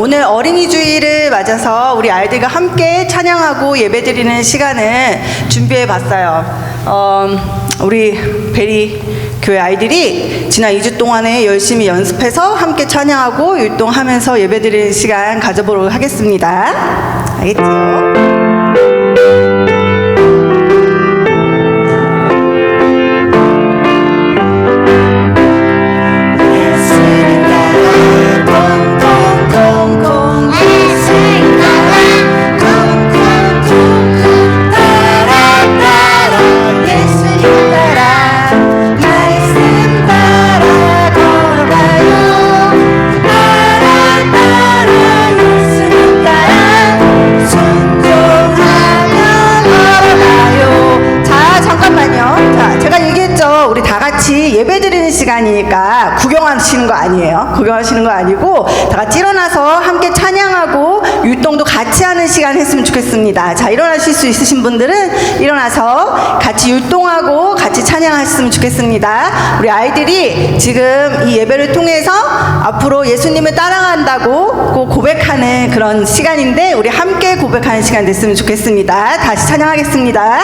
오늘 어린이 주일을 맞아서 우리 아이들과 함께 찬양하고 예배드리는 시간을 준비해 봤어요. 우리 베리 교회 아이들이 지난 2주 동안에 열심히 연습해서 함께 찬양하고 율동하면서 예배드리는 시간 가져보도록 하겠습니다. 알겠죠? 예배드리는 시간이니까 구경하시는 거 아니에요. 구경하시는 거 아니고 다 같이 일어나서 함께 찬양하고 율동도 같이 하는 시간 했으면 좋겠습니다. 자, 일어나실 수 있으신 분들은 일어나서 같이 율동하고 같이 찬양하셨으면 좋겠습니다. 우리 아이들이 지금 이 예배를 통해서 앞으로 예수님을 따라간다고 고백하는 그런 시간인데 우리 함께 고백하는 시간 됐으면 좋겠습니다. 다시 찬양하겠습니다.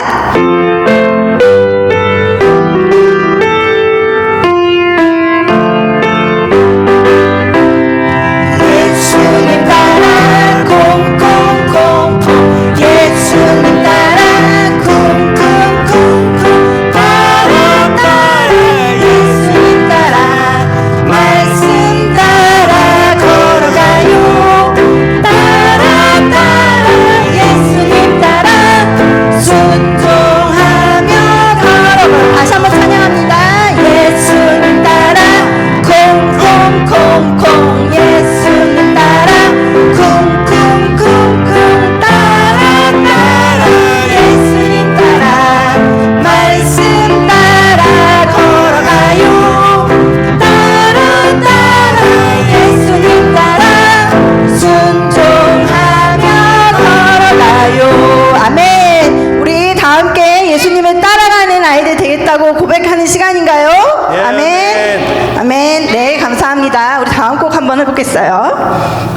고백하는 시간인가요? 예, 아멘. 아멘. 네, 감사합니다. 우리 다음 곡 한번 해보겠어요.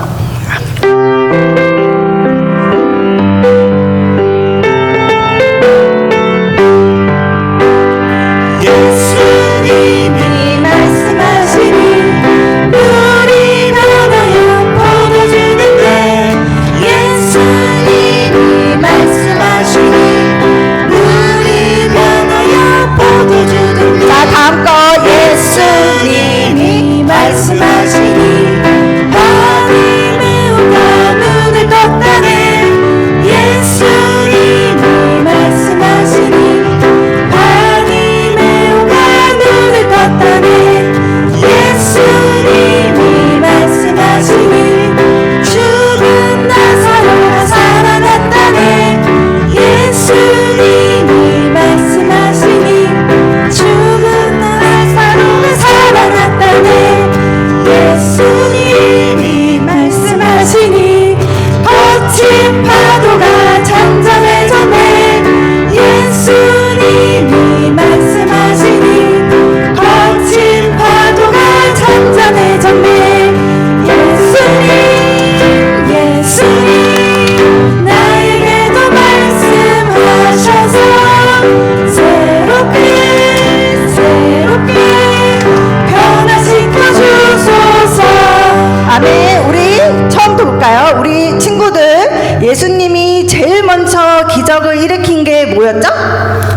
우리 친구들, 예수님이 제일 먼저 기적을 일으킨 게 뭐였죠?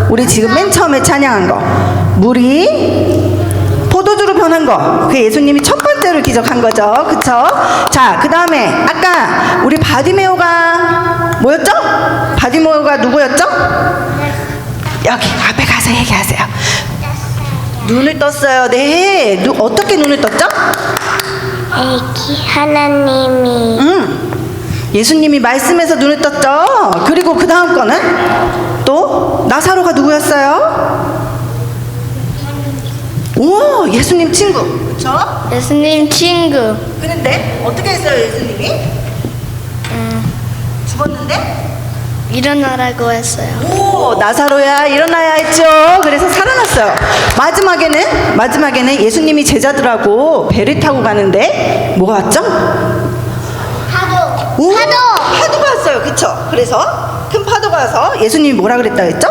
우리 지금 맨 처음에 찬양한 거, 물이 포도주로 변한 거, 그게 예수님이 첫 번째로 기적한 거죠. 그쵸? 자, 그 다음에 아까 우리 바디메오가 뭐였죠? 바디메오가 누구였죠? 여기 앞에 가서 얘기하세요. 눈을 떴어요. 네, 어떻게 눈을 떴죠? 하나님이 예수님이 말씀에서 눈을 떴죠. 그리고 그 다음 거는 또 나사로가 누구였어요? 오, 예수님 친구. 그쵸? 예수님 친구. 그런데 어떻게 했어요, 예수님이? 죽었는데? 일어나라고 했어요. 오, 나사로야 일어나야 했죠. 그래서 살아났어요. 마지막에는 예수님이 제자들하고 배를 타고 가는데 뭐가 왔죠? 오, 파도! 파도가 왔어요. 그쵸? 그래서 큰 파도가 와서 예수님이 뭐라 그랬다 했죠?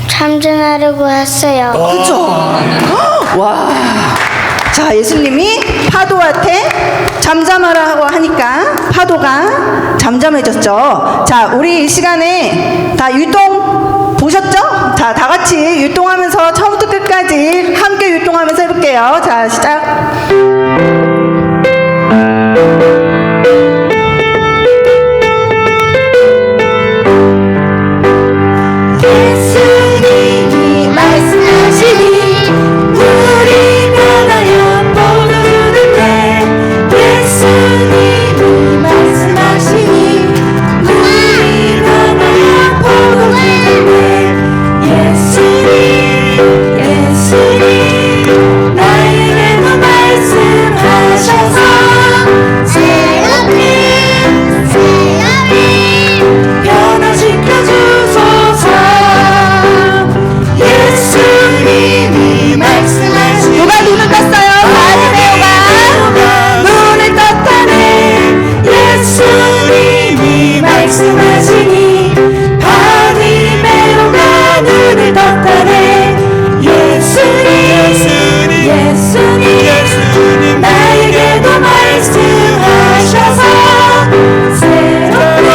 참전하려고 했어요. 그쵸? 와. 자, 예수님이 파도한테 잠잠하라 하고 하니까 파도가 잠잠해졌죠. 자, 우리 이 시간에 다 율동 보셨죠? 자, 다 같이 율동하면서 처음부터 끝까지 함께 율동하면서 해볼게요. 자, 시작. 예수님이 말씀하시니 물이 변하여 포도주를 내. 예수님이 말씀하시니 물이 변하여 포도주를 내. 예수님 나에게도 말씀하셔서 변화시켜 주소서. 예수님이 말씀하시니 누가 눈을 떴어요? 바리새오가 눈을 떴다네. 예수님이 말씀하시니 바리새오가 눈을 떴다네. 예수님 나에게도 말씀하셔서 새롭게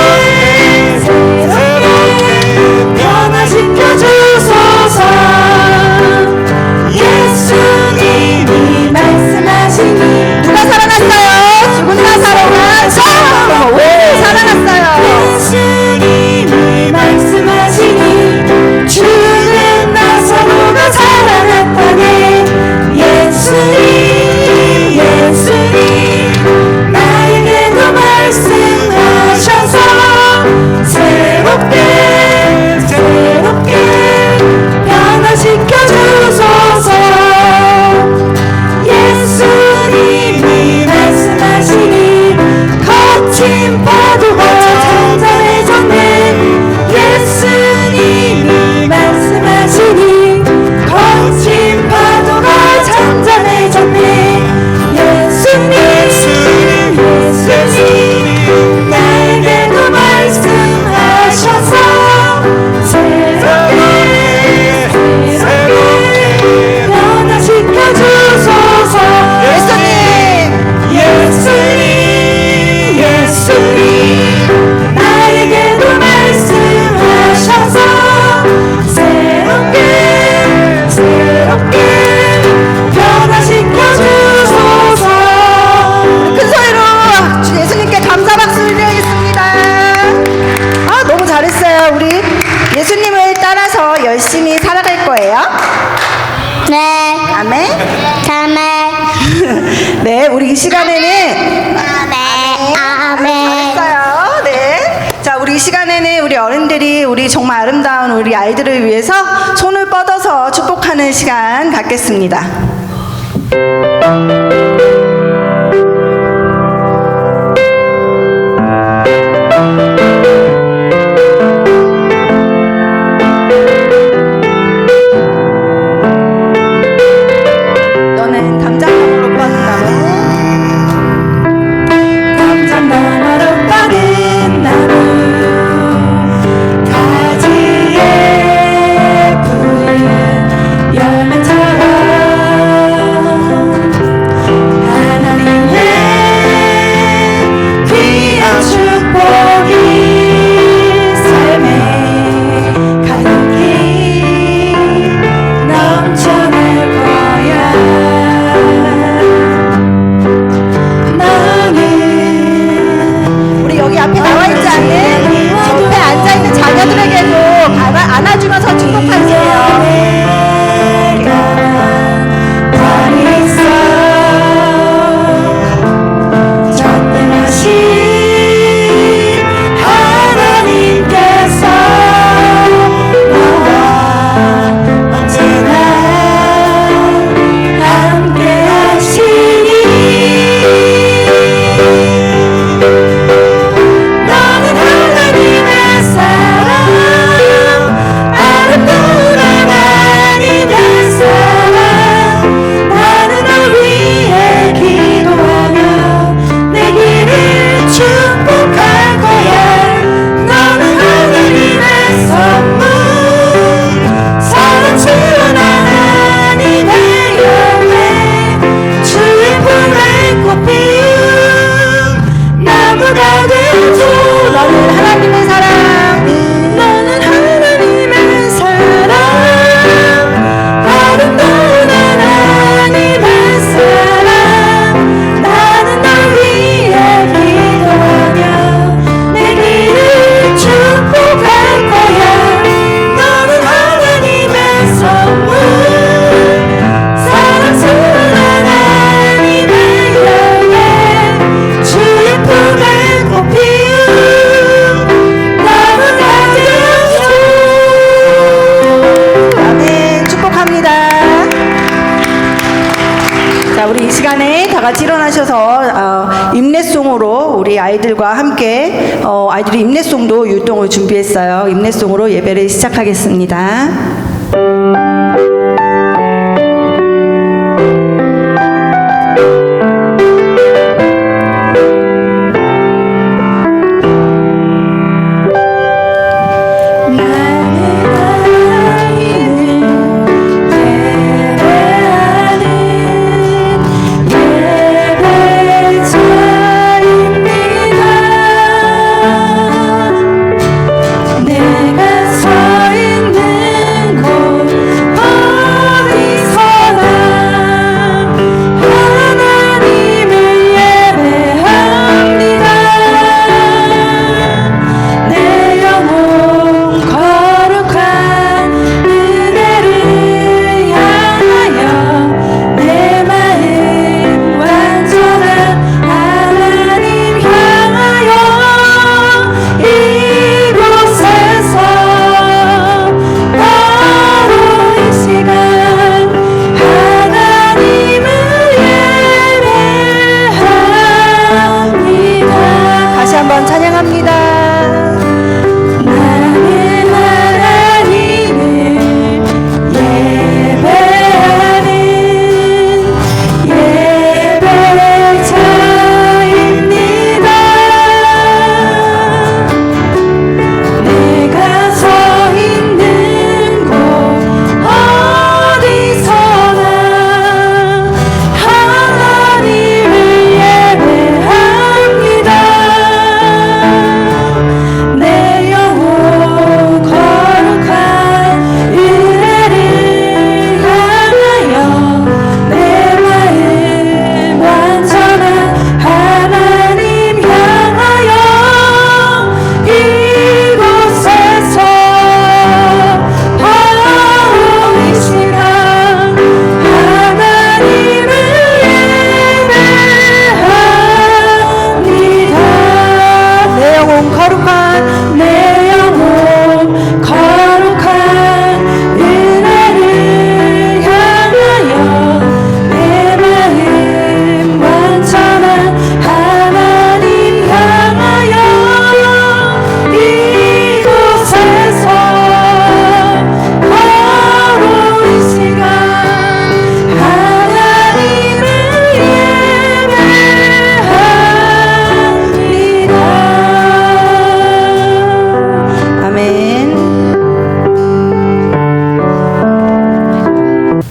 변화시켜 주소서. 예수님이 말씀하시니 누가 살아났어요? 죽은 나사로가 살아났어요. 예수님이 말씀하시니 죽은 나사로가 살아났다네. 예수님 나에게도 말씀하셔서 새롭게 변화시켜 주소서. 예수님이 말씀하시니 거친 파도가 잠잠해졌네. 예수님이 말씀하시니 거친 파도가 잠잠해졌네. 예수님 나에게도 말씀하셔서 새롭게 변화시켜 주소서. 예수님 나에게도 말씀하셔서 새롭게 변화시켜 주소서. 큰 소리로 예수님께 감사 박수를 드리겠습니다. 아, 너무 잘했어요. 우리 예수님을 따라서 열심히 살아갈 거예요. 네. 아멘. 다음에. 네, 우리 이 시간에는 아멘. 잘했어요. 네. 자, 우리 이 시간에는 우리 어른들이 우리 정말 아름다운 우리 아이들을 위해서 손을 뻗어서 축복하는 시간 갖겠습니다. 너는 담장나무로 뻗은 나무. 담장나무로 뻗은 나무. 가지에 푸른 열매처럼 시간에 다 같이 일어나셔서 임내송으로 우리 아이들과 함께 아이들이 임내송도 율동을 준비했어요. 임내송으로 예배를 시작하겠습니다.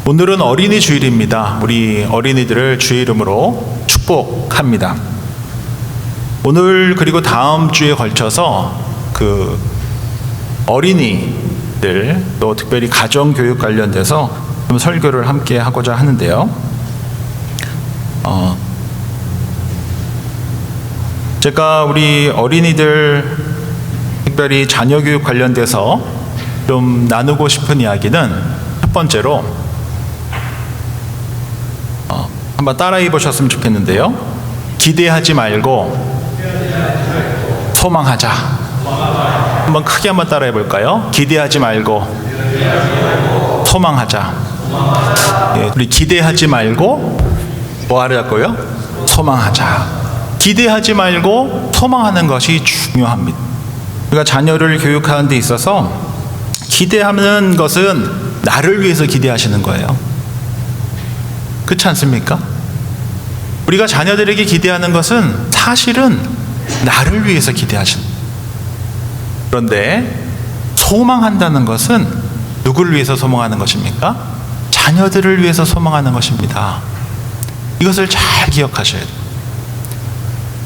오늘은 어린이 주일입니다. 우리 어린이들을 주의 이름으로 축복합니다. 오늘 그리고 다음 주에 걸쳐서 그 어린이들 또 특별히 가정교육 관련돼서 좀 설교를 함께 하고자 하는데요. 제가 우리 어린이들 특별히 자녀교육 관련돼서 좀 나누고 싶은 이야기는 첫 번째로 한번 따라해 보셨으면 좋겠는데요. 기대하지 말고 소망하자. 한번 크게 한번 따라해 볼까요? 기대하지 말고 소망하자. 예, 우리 기대하지 말고 뭐 하자고요? 소망하자. 기대하지 말고 소망하는 것이 중요합니다. 우리가 자녀를 교육하는 데 있어서 기대하는 것은 나를 위해서 기대하시는 거예요. 그렇지 않습니까? 우리가 자녀들에게 기대하는 것은 사실은 나를 위해서 기대하시는 거예요. 그런데 소망한다는 것은 누구를 위해서 소망하는 것입니까? 자녀들을 위해서 소망하는 것입니다. 이것을 잘 기억하셔야 돼요.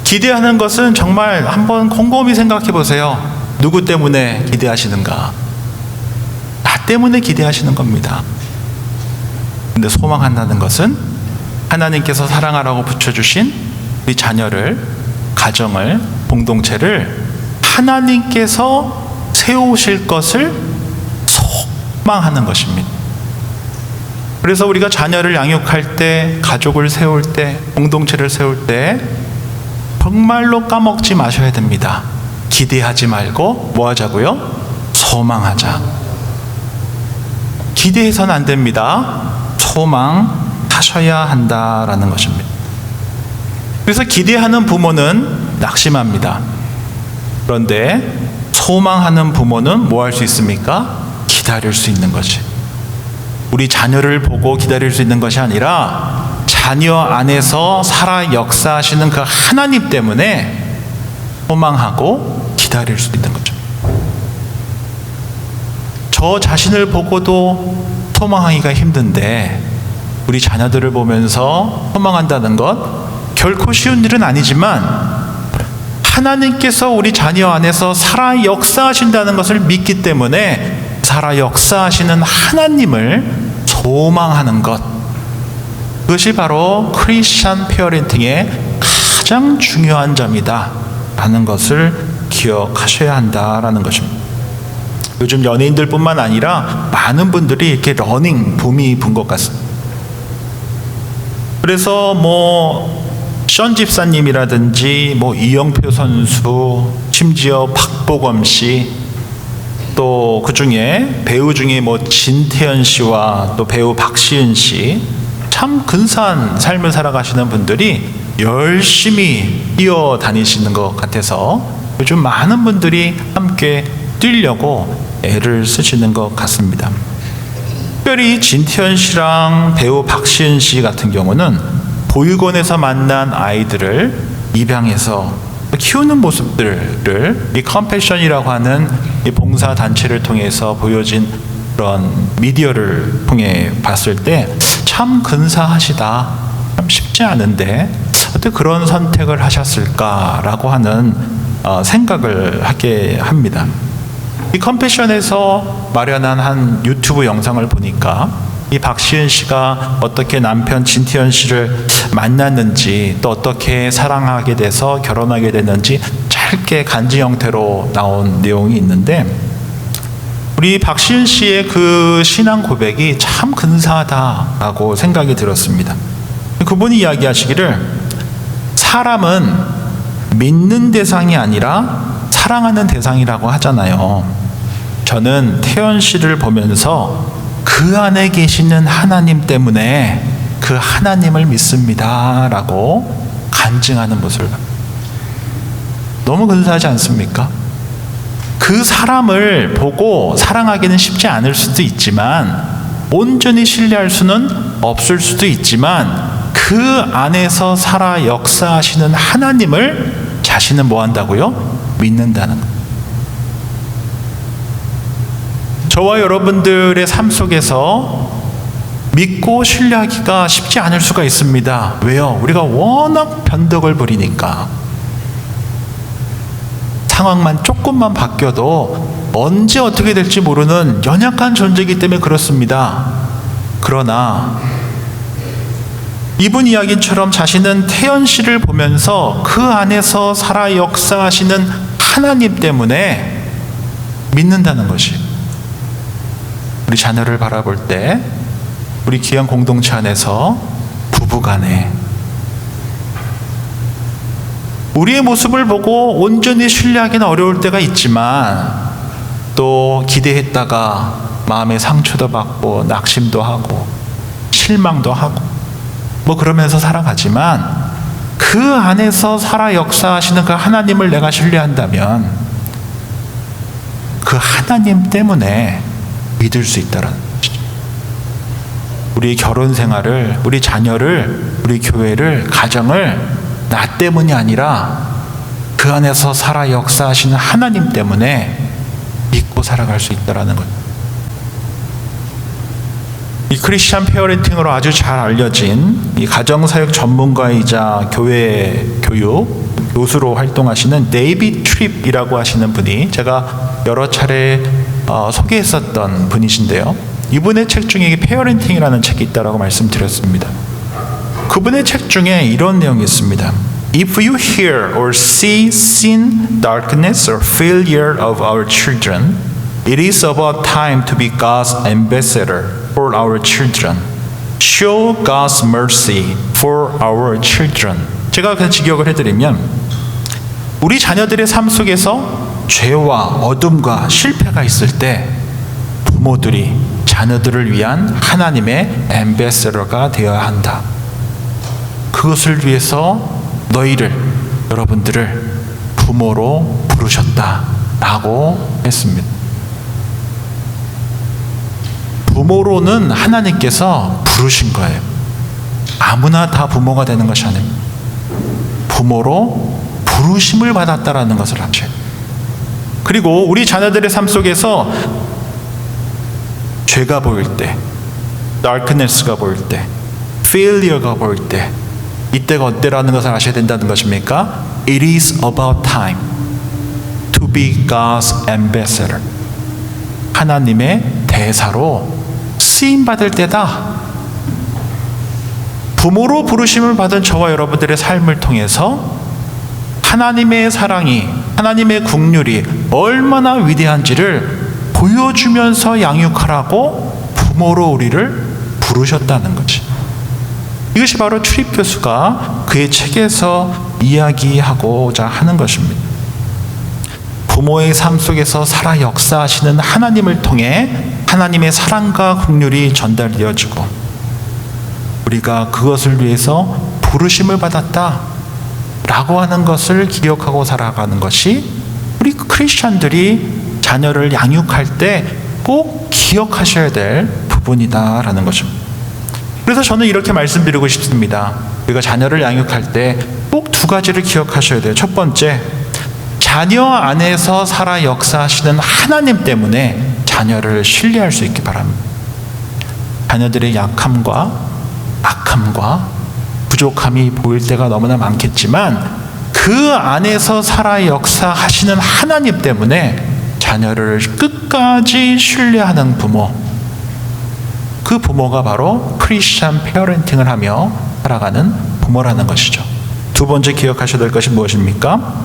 기대하는 것은 정말 한번 곰곰이 생각해 보세요. 누구 때문에 기대하시는가? 나 때문에 기대하시는 겁니다. 근데 소망한다는 것은 하나님께서 사랑하라고 붙여주신 우리 자녀를, 가정을, 공동체를 하나님께서 세우실 것을 소망하는 것입니다. 그래서 우리가 자녀를 양육할 때, 가족을 세울 때, 공동체를 세울 때 정말로 까먹지 마셔야 됩니다. 기대하지 말고 뭐 하자고요? 소망하자. 기대해서는 안 됩니다. 소망하셔야 한다라는 것입니다. 그래서 기대하는 부모는 낙심합니다. 그런데 소망하는 부모는 뭐 할 수 있습니까? 기다릴 수 있는 거지. 우리 자녀를 보고 기다릴 수 있는 것이 아니라 자녀 안에서 살아 역사하시는 그 하나님 때문에 소망하고 기다릴 수 있는 거죠. 저 자신을 보고도 소망하기가 힘든데 우리 자녀들을 보면서 소망한다는 것 결코 쉬운 일은 아니지만 하나님께서 우리 자녀 안에서 살아 역사하신다는 것을 믿기 때문에 살아 역사하시는 하나님을 소망하는 것, 그것이 바로 크리스찬 페어렌팅의 가장 중요한 점이다 라는 것을 기억하셔야 한다라는 것입니다. 요즘 연예인들뿐만 아니라 많은 분들이 이렇게 러닝 붐이 분 것 같습니다. 그래서 션 집사님이라든지 이영표 선수, 심지어 박보검 씨, 또 그 중에 배우 중에 진태현 씨와 또 배우 박시은 씨, 참 근사한 삶을 살아가시는 분들이 열심히 뛰어다니시는 것 같아서 요즘 많은 분들이 함께 뛰려고 애를 쓰시는 것 같습니다. 특별히 진태현 씨랑 배우 박시은 씨 같은 경우는 보육원에서 만난 아이들을 입양해서 키우는 모습들을 이 컴패션이라고 하는 이 봉사 단체를 통해서 보여진 그런 미디어를 통해 봤을 때 참 근사하시다, 참 쉽지 않은데 어떻게 그런 선택을 하셨을까라고 하는 생각을 하게 합니다. 이 컴패션에서 마련한 한 유튜브 영상을 보니까 이 박시은 씨가 어떻게 남편 진태현 씨를 만났는지, 또 어떻게 사랑하게 돼서 결혼하게 됐는지 짧게 간지 형태로 나온 내용이 있는데, 우리 박시은 씨의 그 신앙 고백이 참 근사하다라고 생각이 들었습니다. 그분이 이야기하시기를, 사람은 믿는 대상이 아니라 사랑하는 대상이라고 하잖아요. 저는 태연 씨를 보면서 그 안에 계시는 하나님 때문에 그 하나님을 믿습니다 라고 간증하는 모습을 너무 근사하지 않습니까? 그 사람을 보고 사랑하기는 쉽지 않을 수도 있지만, 온전히 신뢰할 수는 없을 수도 있지만, 그 안에서 살아 역사하시는 하나님을 자신은 뭐 한다고요? 믿는다는 것. 저와 여러분들의 삶 속에서 믿고 신뢰하기가 쉽지 않을 수가 있습니다. 왜요? 우리가 워낙 변덕을 부리니까. 상황만 조금만 바뀌어도 언제 어떻게 될지 모르는 연약한 존재이기 때문에 그렇습니다. 그러나 이분 이야기처럼 자신은 태연 씨를 보면서 그 안에서 살아 역사하시는 하나님 때문에 믿는다는 것이, 우리 자녀를 바라볼 때 우리 귀한 공동체 안에서 부부간에 우리의 모습을 보고 온전히 신뢰하기는 어려울 때가 있지만, 또 기대했다가 마음의 상처도 받고 낙심도 하고 실망도 하고 그러면서 살아가지만, 그 안에서 살아 역사하시는 그 하나님을 내가 신뢰한다면 그 하나님 때문에 믿을 수 있다는 것이죠. 우리 결혼 생활을, 우리 자녀를, 우리 교회를, 가정을 나 때문이 아니라 그 안에서 살아 역사하시는 하나님 때문에 믿고 살아갈 수 있다는 것. 이 크리스찬 페어렌팅으로 아주 잘 알려진 이 가정사역 전문가이자 교회 교육 교수로 활동하시는 데이비드 트립이라고 하시는 분이 제가 여러 차례 소개했었던 분이신데요. 이분의 책 중에 페어렌팅이라는 책이 있다라고 말씀드렸습니다. 그분의 책 중에 이런 내용이 있습니다. If you hear or see sin, darkness, or failure of our children, it is about time to be God's ambassador for our children. Show God's mercy for our children. 제가 그 직역을 해드리면, 우리 자녀들의 삶 속에서 죄와 어둠과 실패가 있을 때 부모들이 자녀들을 위한 하나님의 앰베서더가 되어야 한다. 그것을 위해서 여러분들을 부모로 부르셨다라고 했습니다. 부모로는 하나님께서 부르신 거예요. 아무나 다 부모가 되는 것이 아닙니다. 부모로 부르심을 받았다라는 것을 아셔요. 그리고 우리 자녀들의 삶 속에서 죄가 보일 때, darkness가 보일 때, failure가 보일 때, 이때가 어때라는 것을 아셔야 된다는 것입니까? It is about time to be God's ambassador. 하나님의 대사로 쓰임받을 때다. 부모로 부르심을 받은 저와 여러분들의 삶을 통해서 하나님의 사랑이, 하나님의 긍휼이 얼마나 위대한지를 보여주면서 양육하라고 부모로 우리를 부르셨다는 거지. 이것이 바로 출입 교수가 그의 책에서 이야기하고자 하는 것입니다. 부모의 삶 속에서 살아 역사하시는 하나님을 통해 하나님의 사랑과 긍휼이 전달되어지고 우리가 그것을 위해서 부르심을 받았다 라고 하는 것을 기억하고 살아가는 것이 우리 크리스천들이 자녀를 양육할 때 꼭 기억하셔야 될 부분이다라는 거죠. 그래서 저는 이렇게 말씀드리고 싶습니다. 우리가 자녀를 양육할 때 꼭 두 가지를 기억하셔야 돼요. 첫 번째, 자녀 안에서 살아 역사하시는 하나님 때문에 자녀를 신뢰할 수 있기 바랍니다. 자녀들의 약함과 악함과 부족함이 보일 때가 너무나 많겠지만 그 안에서 살아 역사하시는 하나님 때문에 자녀를 끝까지 신뢰하는 부모, 그 부모가 바로 크리스천 페어런팅을 하며 살아가는 부모라는 것이죠. 두 번째 기억하셔야 될 것이 무엇입니까?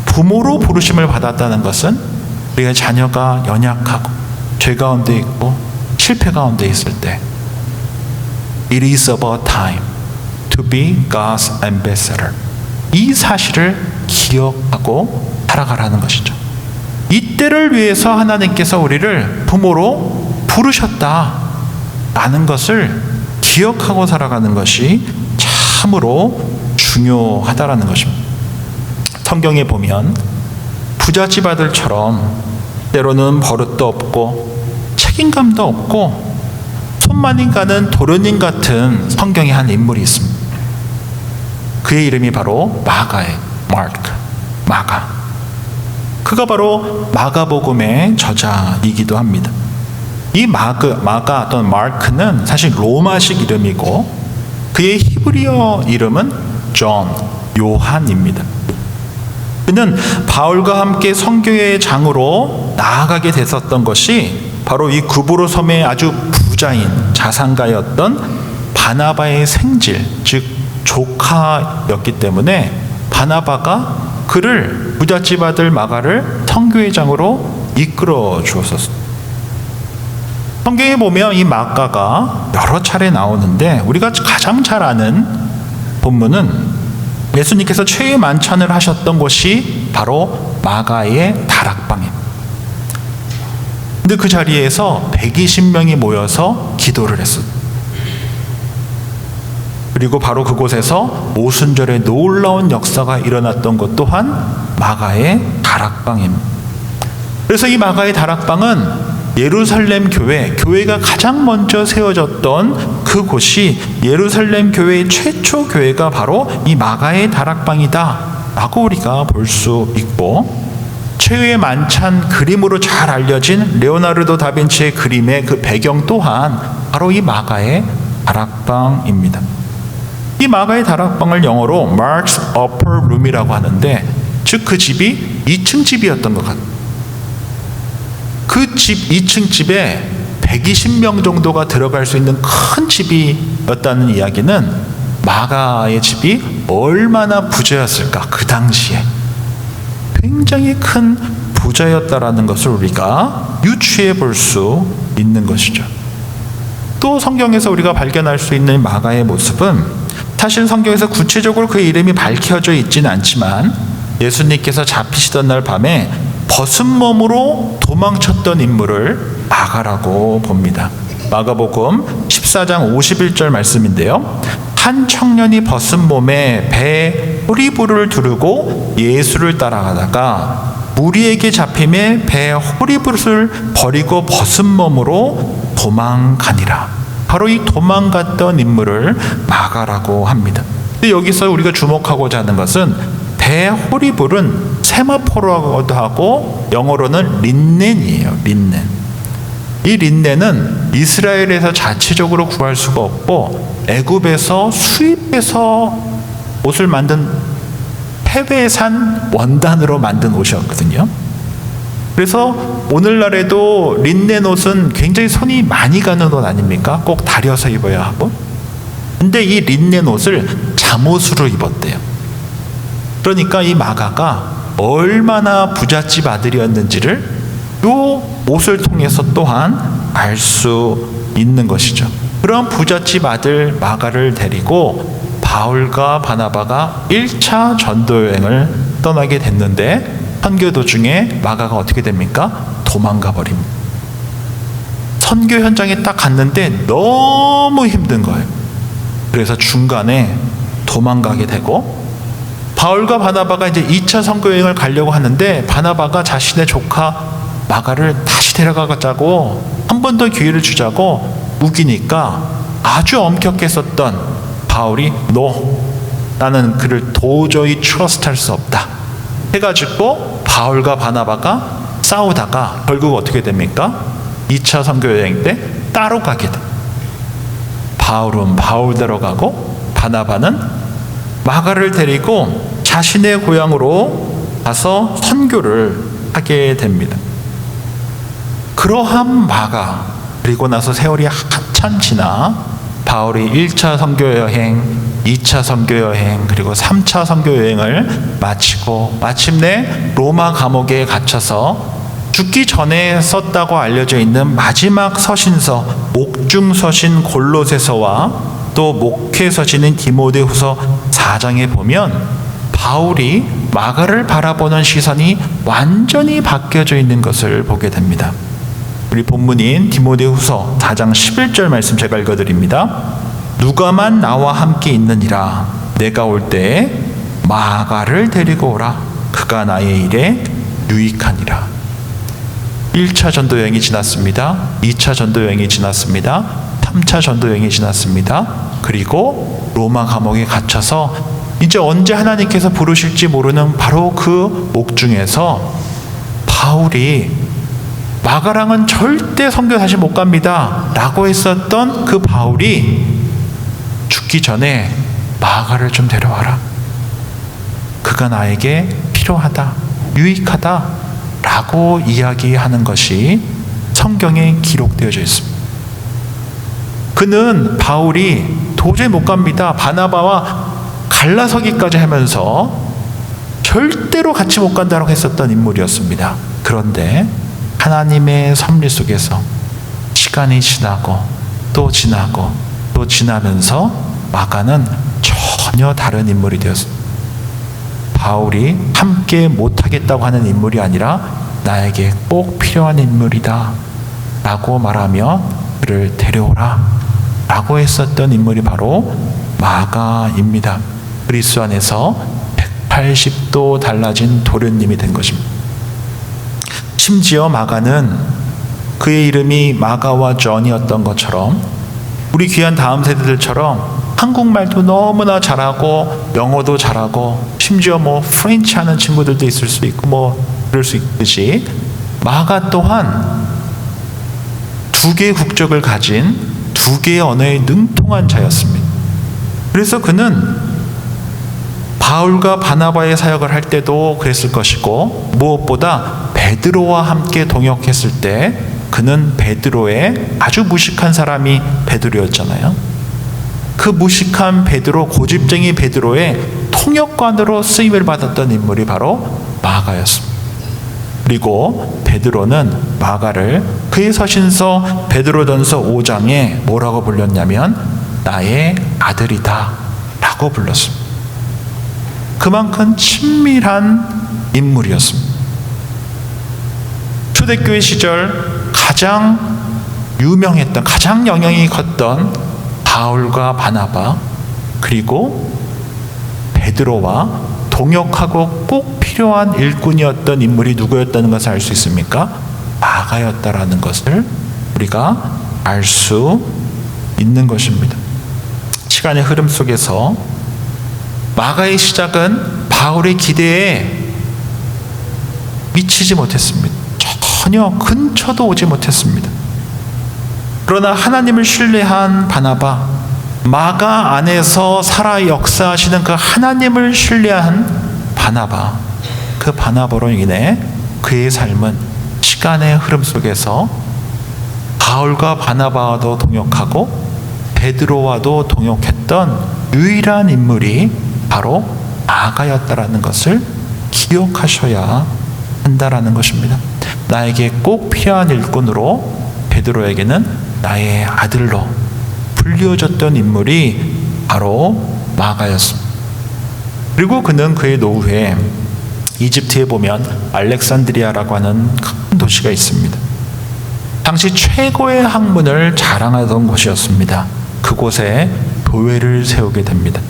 부모로 부르심을 받았다는 것은 우리가 자녀가 연약하고 죄 가운데 있고 실패 가운데 있을 때 It is about time to be God's ambassador. 이 사실을 기억하고 살아가라는 것이죠. 이때를 위해서 하나님께서 우리를 부모로 부르셨다라는 것을 기억하고 살아가는 것이 참으로 중요하다라는 것입니다. 성경에 보면 부잣집 아들처럼 때로는 버릇도 없고 책임감도 없고 손만이 가는 도련님 같은 성경의 한 인물이 있습니다. 그의 이름이 바로 마가예요. 마가. 그가 바로 마가복음의 저자이기도 합니다. 이 마가 또는 마크는 사실 로마식 이름이고 그의 히브리어 이름은 요한입니다. 그는 바울과 함께 선교의 장으로 나아가게 됐었던 것이 바로 이 구브로 섬의 아주 부자인 자산가였던 바나바의 생질, 즉 조카였기 때문에 바나바가 그를 부잣집 아들 마가를 선교의 장으로 이끌어 주었었습니다. 성경에 보면 이 마가가 여러 차례 나오는데 우리가 가장 잘 아는 본문은 예수님께서 최후의 만찬을 하셨던 곳이 바로 마가의 다락방입니다. 근데 그 자리에서 120명이 모여서 기도를 했습니다. 그리고 바로 그곳에서 오순절에 놀라운 역사가 일어났던 것 또한 마가의 다락방입니다. 그래서 이 마가의 다락방은 예루살렘 교회가 가장 먼저 세워졌던 그곳이 예루살렘 교회의 최초 교회가 바로 이 마가의 다락방이다 라고 우리가 볼 수 있고, 최후의 만찬 그림으로 잘 알려진 레오나르도 다빈치의 그림의 그 배경 또한 바로 이 마가의 다락방입니다. 이 마가의 다락방을 영어로 Mark's Upper Room이라고 하는데, 즉 그 집이 2층 집이었던 것 같아요. 그 집 2층 집에 120명 정도가 들어갈 수 있는 큰 집이었다는 이야기는 마가의 집이 얼마나 부자였을까, 그 당시에 굉장히 큰 부자였다라는 것을 우리가 유추해 볼 수 있는 것이죠. 또 성경에서 우리가 발견할 수 있는 마가의 모습은 사실 성경에서 구체적으로 그의 이름이 밝혀져 있지는 않지만 예수님께서 잡히시던 날 밤에 벗은 몸으로 도망쳤던 인물을 마가라고 봅니다. 마가복음 14장 51절 말씀인데요. 한 청년이 벗은 몸에 배에 호리부를 두르고 예수를 따라가다가 무리에게 잡힘에 배 호리부를 버리고 벗은 몸으로 도망가니라. 바로 이 도망갔던 인물을 마가라고 합니다. 근데 여기서 우리가 주목하고자 하는 것은 배 호리불은 세마포로도 하고 영어로는 린넨이에요. 린넨. 이 린넨은 이스라엘에서 자체적으로 구할 수가 없고 애굽에서 수입해서 옷을 만든 해외산 원단으로 만든 옷이었거든요. 그래서 오늘날에도 린넨 옷은 굉장히 손이 많이 가는 옷 아닙니까? 꼭 다려서 입어야 하고. 근데 이 린넨 옷을 잠옷으로 입었대요. 그러니까 이 마가가 얼마나 부잣집 아들이었는지를 요 옷을 통해서 또한 알 수 있는 것이죠. 그런 부잣집 아들 마가를 데리고 바울과 바나바가 1차 전도 여행을 떠나게 됐는데 선교 도중에 마가가 어떻게 됩니까? 도망가 버립니다. 선교 현장에 딱 갔는데 너무 힘든 거예요. 그래서 중간에 도망가게 되고 바울과 바나바가 이제 2차 선교 여행을 가려고 하는데 바나바가 자신의 조카 마가를 다시 데려가자고 한 번 더 기회를 주자고 우기니까 아주 엄격히 썼던 바울이 나는 그를 도저히 트러스트할 수 없다 해가지고 바울과 바나바가 싸우다가 결국 어떻게 됩니까? 2차 선교 여행 때 따로 가게 돼. 바울은 바울대로 가고 바나바는 마가를 데리고 자신의 고향으로 가서 선교를 하게 됩니다. 그러한 마가 그리고 나서 세월이 한참 지나 바울이 1차 선교여행, 2차 선교여행, 그리고 3차 선교여행을 마치고 마침내 로마 감옥에 gat혀서 죽기 전에 썼다고 알려져 있는 마지막 서신서, 목중서신 골로새서와 또 목회서신인 디모데후서 4장에 보면 바울이 마가를 바라보는 시선이 완전히 바뀌어져 있는 것을 보게 됩니다. 우리 본문인 디모데후서 4장 11절 말씀 제가 읽어드립니다. 누가만 나와 함께 있느니라. 내가 올 때에 마가를 데리고 오라. 그가 나의 일에 유익하니라. 1차 전도여행이 지났습니다. 2차 전도여행이 지났습니다. 3차 전도여행이 지났습니다. 그리고 로마 감옥에 갇혀서 이제 언제 하나님께서 부르실지 모르는 바로 그 옥중에서 바울이 마가랑은 절대 선교 다시 못 갑니다 라고 했었던 그 바울이 죽기 전에 마가를 좀 데려와라. 그가 나에게 필요하다, 유익하다 라고 이야기하는 것이 성경에 기록되어져 있습니다. 그는 바울이 도저히 못 갑니다, 바나바와 갈라서기까지 하면서 절대로 같이 못 간다고 했었던 인물이었습니다. 그런데 하나님의 섭리 속에서 시간이 지나고 또 지나고 또 지나면서 마가는 전혀 다른 인물이 되었습니다. 바울이 함께 못하겠다고 하는 인물이 아니라 나에게 꼭 필요한 인물이다 라고 말하며 그를 데려오라 라고 했었던 인물이 바로 마가입니다. 그리스도 안에서 180도 달라진 도련님이 된 것입니다. 심지어 마가는 그의 이름이 마가와 존이었던 것처럼 우리 귀한 다음 세대들처럼 한국말도 너무나 잘하고 영어도 잘하고 심지어 프렌치 하는 친구들도 있을 수 있고 그럴 수 있듯이 마가 또한 2개의 국적을 가진 2개의 언어에 능통한 자였습니다. 그래서 그는 바울과 바나바의 사역을 할 때도 그랬을 것이고 무엇보다 베드로와 함께 동역했을 때 그는 베드로의 아주 무식한 사람이 베드로였잖아요. 그 무식한 베드로, 고집쟁이 베드로의 통역관으로 쓰임을 받았던 인물이 바로 마가였습니다. 그리고 베드로는 마가를 그의 서신서 베드로전서 5장에 뭐라고 불렀냐면 나의 아들이다 라고 불렀습니다. 그만큼 친밀한 인물이었습니다. 초대교회 시절 가장 유명했던, 가장 영향이 컸던 바울과 바나바, 그리고 베드로와 동역하고 꼭 필요한 일꾼이었던 인물이 누구였다는 것을 알 수 있습니까? 마가였다라는 것을 우리가 알 수 있는 것입니다. 시간의 흐름 속에서 마가의 시작은 바울의 기대에 미치지 못했습니다. 전혀 근처도 오지 못했습니다. 그러나 하나님을 신뢰한 바나바, 마가 안에서 살아 역사하시는 그 하나님을 신뢰한 바나바, 그 바나바로 인해 그의 삶은 시간의 흐름 속에서 바울과 바나바와도 동역하고 베드로와도 동역했던 유일한 인물이 바로 마가였다라는 것을 기억하셔야 한다라는 것입니다. 나에게 꼭 필요한 일꾼으로, 베드로에게는 나의 아들로 불리워졌던 인물이 바로 마가였습니다. 그리고 그는 그의 노후에 이집트에 보면 알렉산드리아라고 하는 큰 도시가 있습니다. 당시 최고의 학문을 자랑하던 곳이었습니다. 그곳에 교회를 세우게 됩니다.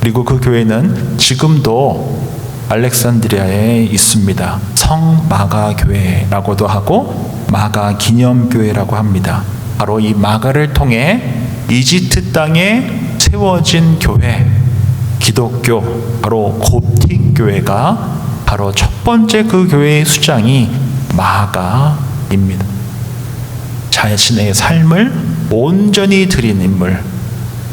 그리고 그 교회는 지금도 알렉산드리아에 있습니다. 성마가 교회라고도 하고 마가 기념교회라고 합니다. 바로 이 마가를 통해 이집트 땅에 세워진 교회, 기독교, 바로 곱틱 교회가 바로 첫 번째 그 교회의 수장이 마가입니다. 자신의 삶을 온전히 드린 인물.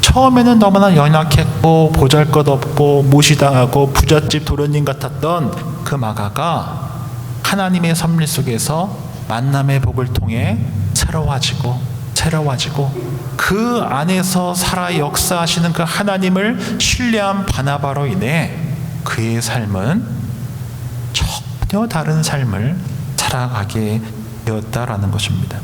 처음에는 너무나 연약했고 보잘것없고 무시당하고 부잣집 도련님 같았던 그 마가가 하나님의 섭리 속에서 만남의 복을 통해 새로워지고 그 안에서 살아 역사하시는 그 하나님을 신뢰한 바나바로 인해 그의 삶은 전혀 다른 삶을 살아가게 되었다라는 것입니다.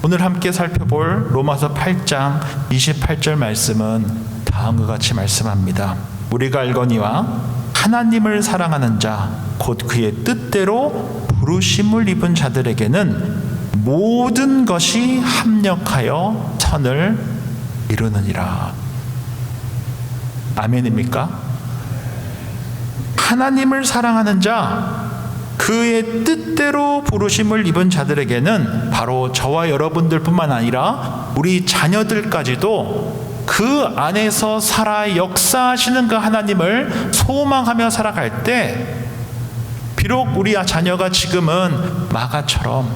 오늘 함께 살펴볼 로마서 8장 28절 말씀은 다음과 같이 말씀합니다. 우리가 알거니와 하나님을 사랑하는 자 곧 그의 뜻대로 부르심을 입은 자들에게는 모든 것이 합력하여 선을 이루느니라. 아멘입니까? 하나님을 사랑하는 자, 그의 뜻대로 부르심을 입은 자들에게는 바로 저와 여러분들뿐만 아니라 우리 자녀들까지도 그 안에서 살아 역사하시는 그 하나님을 소망하며 살아갈 때, 비록 우리 자녀가 지금은 마가처럼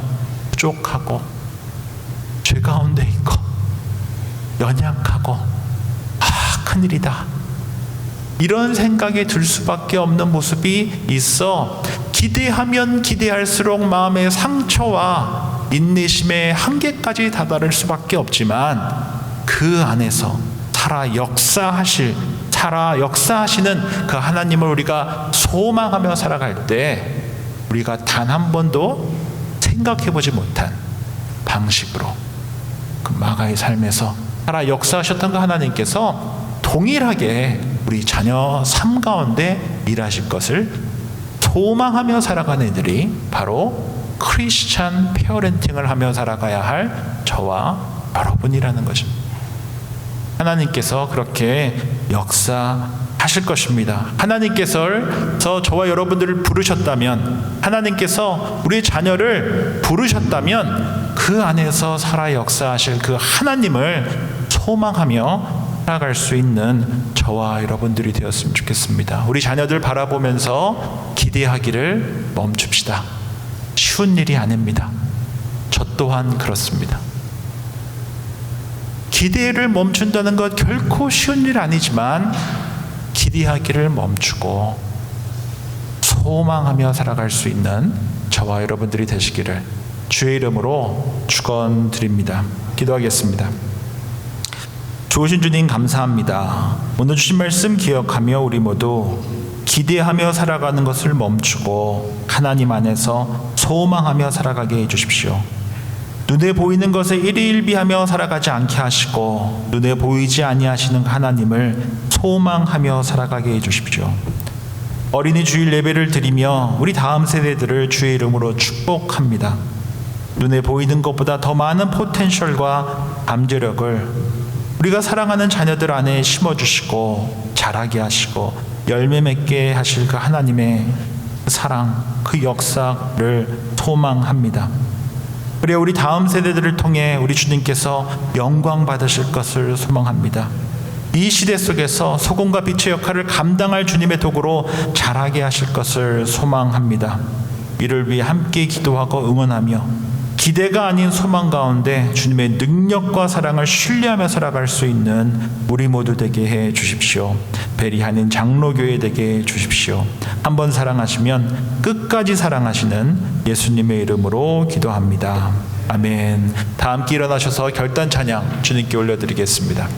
부족하고 죄 가운데 있고 연약하고 큰일이다, 이런 생각이 들 수밖에 없는 모습이 있어 기대하면 기대할수록 마음의 상처와 인내심의 한계까지 다다를 수밖에 없지만, 그 안에서 살아 역사하시는 그 하나님을 우리가 소망하며 살아갈 때, 우리가 단 한 번도 생각해보지 못한 방식으로 그 마가의 삶에서 살아 역사하셨던 그 하나님께서 동일하게 우리 자녀 삶 가운데 일하실 것을 소망하며 살아가는 이들이 바로 크리스찬 페어렌팅을 하며 살아가야 할 저와 여러분이라는 것입니다. 하나님께서 그렇게 역사하실 것입니다. 하나님께서 저와 여러분들을 부르셨다면, 하나님께서 우리 자녀를 부르셨다면 그 안에서 살아 역사하실 그 하나님을 소망하며 살아갈 수 있는 저와 여러분들이 되었으면 좋겠습니다. 우리 자녀들 바라보면서 기대하기를 멈춥시다. 쉬운 일이 아닙니다. 저 또한 그렇습니다. 기대를 멈춘다는 것 결코 쉬운 일 아니지만, 기대하기를 멈추고 소망하며 살아갈 수 있는 저와 여러분들이 되시기를 주의 이름으로 축원드립니다. 기도하겠습니다. 좋으신 주님 감사합니다. 오늘 주신 말씀 기억하며 우리 모두 기대하며 살아가는 것을 멈추고 하나님 안에서 소망하며 살아가게 해주십시오. 눈에 보이는 것에 일희일비하며 살아가지 않게 하시고, 눈에 보이지 아니하시는 하나님을 소망하며 살아가게 해주십시오. 어린이 주일 예배를 드리며 우리 다음 세대들을 주의 이름으로 축복합니다. 눈에 보이는 것보다 더 많은 포텐셜과 잠재력을 우리가 사랑하는 자녀들 안에 심어주시고 자라게 하시고 열매 맺게 하실 그 하나님의 사랑, 그 역사를 소망합니다. 그리고 우리 다음 세대들을 통해 우리 주님께서 영광 받으실 것을 소망합니다. 이 시대 속에서 소금과 빛의 역할을 감당할 주님의 도구로 자라게 하실 것을 소망합니다. 이를 위해 함께 기도하고 응원하며 기대가 아닌 소망 가운데 주님의 능력과 사랑을 신뢰하며 살아갈 수 있는 우리 모두 되게 해 주십시오. 베리하는 장로교회 되게 해 주십시오. 한번 사랑하시면 끝까지 사랑하시는 예수님의 이름으로 기도합니다. 아멘. 다 함께 일어나셔서 결단 찬양 주님께 올려드리겠습니다.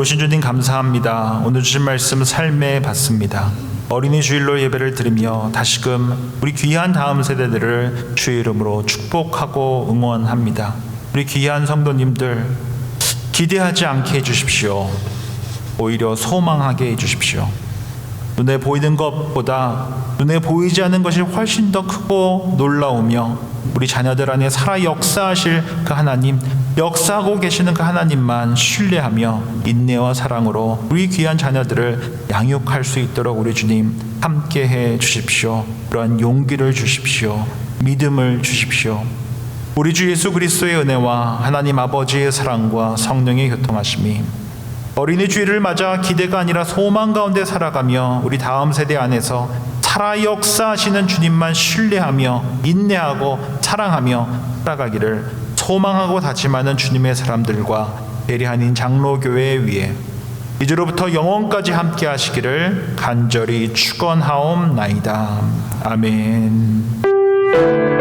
좋으신 주님 감사합니다. 오늘 주신 말씀 삶에 받습니다. 어린이 주일로 예배를 드리며 다시금 우리 귀한 다음 세대들을 주의 이름으로 축복하고 응원합니다. 우리 귀한 성도님들 기대하지 않게 해주십시오. 오히려 소망하게 해주십시오. 눈에 보이는 것보다 눈에 보이지 않는 것이 훨씬 더 크고 놀라우며 우리 자녀들 안에 살아 역사하실 그 하나님, 역사하고 계시는 그 하나님만 신뢰하며 인내와 사랑으로 우리 귀한 자녀들을 양육할 수 있도록 우리 주님 함께 해 주십시오. 그러한 용기를 주십시오. 믿음을 주십시오. 우리 주 예수 그리스도의 은혜와 하나님 아버지의 사랑과 성령의 교통하심이 어린이 주일을 맞아 기대가 아니라 소망 가운데 살아가며 우리 다음 세대 안에서 살아 역사하시는 주님만 신뢰하며 인내하고 사랑하며 살아가기를 소망하고 다짐하는 주님의 사람들과 베리한인 장로교회 위에 이제로부터 영원까지 함께 하시기를 간절히 축원하옵나이다. 아멘.